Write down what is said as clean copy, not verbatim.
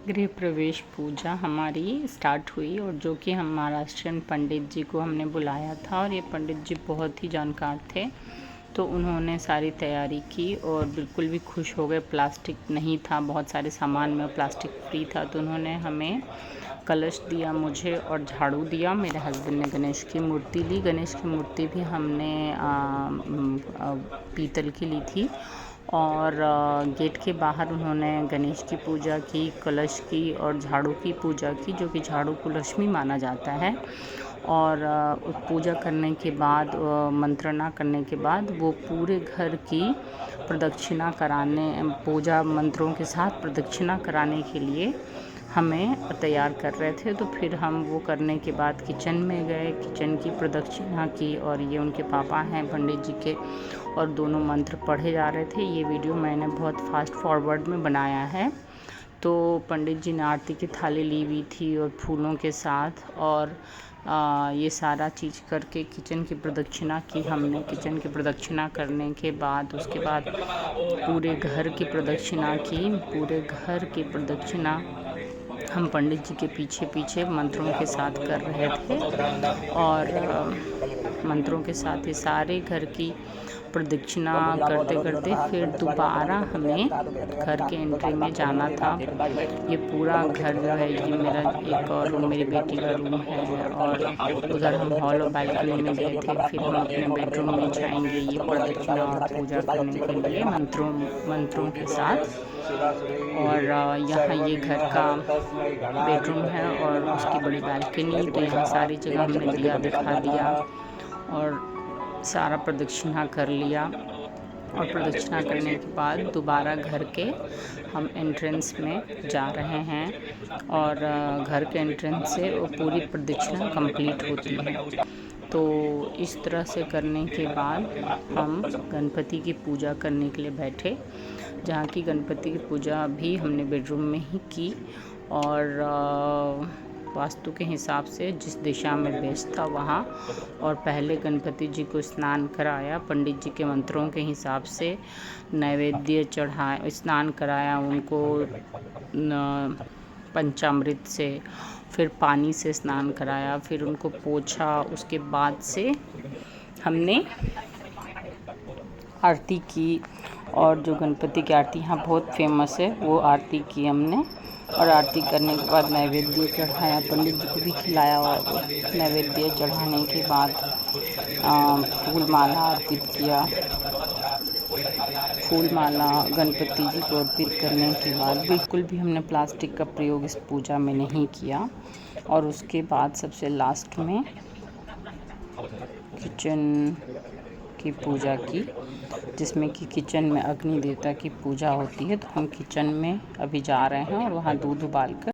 गृह प्रवेश पूजा हमारी स्टार्ट हुई और जो कि हम महाराष्ट्रियन पंडित जी को हमने बुलाया था और ये पंडित जी बहुत ही जानकार थे। तो उन्होंने सारी तैयारी की और बिल्कुल भी खुश हो गए। प्लास्टिक नहीं था, बहुत सारे सामान में प्लास्टिक फ्री था। तो उन्होंने हमें कलश दिया मुझे और झाड़ू दिया। मेरे हस्बैंड ने गणेश की मूर्ति ली। गणेश की मूर्ति भी हमने पीतल की ली थी। और गेट के बाहर उन्होंने गणेश की पूजा की, कलश की और झाड़ू की पूजा की, जो कि झाड़ू को लक्ष्मी माना जाता है। और पूजा करने के बाद, मंत्रणा करने के बाद वो पूरे घर की प्रदक्षिणा कराने, पूजा मंत्रों के साथ प्रदक्षिणा कराने के लिए हमें तैयार कर रहे थे। तो फिर हम वो करने के बाद किचन में गए, किचन की प्रदक्षिणा की। और ये उनके पापा हैं पंडित जी के, और दोनों मंत्र पढ़े जा रहे थे। ये वीडियो मैंने बहुत फास्ट फॉरवर्ड में बनाया है। तो पंडित जी ने आरती की थाली ली हुई थी और फूलों के साथ, और ये सारा चीज़ करके किचन की प्रदक्षिणा की हमने। किचन की प्रदक्षिणा करने के बाद उसके बाद पूरे घर की प्रदक्षिणा की। पूरे घर की प्रदक्षिणा हम पंडित जी के पीछे पीछे मंत्रों के साथ कर रहे थे। और मंत्रों के साथ ही सारे घर की प्रदक्षिणा करते करते फिर दोबारा हमें घर के एंट्री में जाना था। ये पूरा घर जो है, ये मेरा एक और रूम, मेरी बेटी का रूम है, और उधर हम हॉल और बालकनी में गए थे। फिर हम अपने बेडरूम में जाएंगे ये प्रदक्षिणा और पूजा करने के लिए मंत्रों के साथ। और यहाँ ये घर का बेडरूम है और उसकी बड़ी बालकनी। तो यहाँ सारी जगह हमने दिया दिखा दिया और सारा प्रदक्षिणा कर लिया। और प्रदक्षिणा करने के बाद दोबारा घर के हम एंट्रेंस में जा रहे हैं। और घर के एंट्रेंस से वो पूरी प्रदक्षिणा कंप्लीट होती है। तो इस तरह से करने के बाद हम गणपति की पूजा करने के लिए बैठे, जहाँ की गणपति की पूजा भी हमने बेडरूम में ही की। और वास्तु के हिसाब से जिस दिशा में बेस था वहाँ, और पहले गणपति जी को स्नान कराया पंडित जी के मंत्रों के हिसाब से, नैवेद्य चढ़ाया, स्नान कराया उनको पंचामृत से, फिर पानी से स्नान कराया, फिर उनको पोंछा। उसके बाद से हमने आरती की। और जो गणपति की आरती यहाँ बहुत फेमस है, वो आरती की हमने। और आरती करने के बाद नैवेद्य चढ़ाया, पंडित जी को भी खिलाया। और नैवेद्य चढ़ाने के बाद फूल माला अर्पित किया। फूल माला गणपति जी को अर्पित करने के बाद बिल्कुल भी हमने प्लास्टिक का प्रयोग इस पूजा में नहीं किया। और उसके बाद सबसे लास्ट में किचन की पूजा की, जिसमें कि किचन में अग्नि देवता की पूजा होती है। तो हम किचन में अभी जा रहे हैं और वहाँ दूध उबाल कर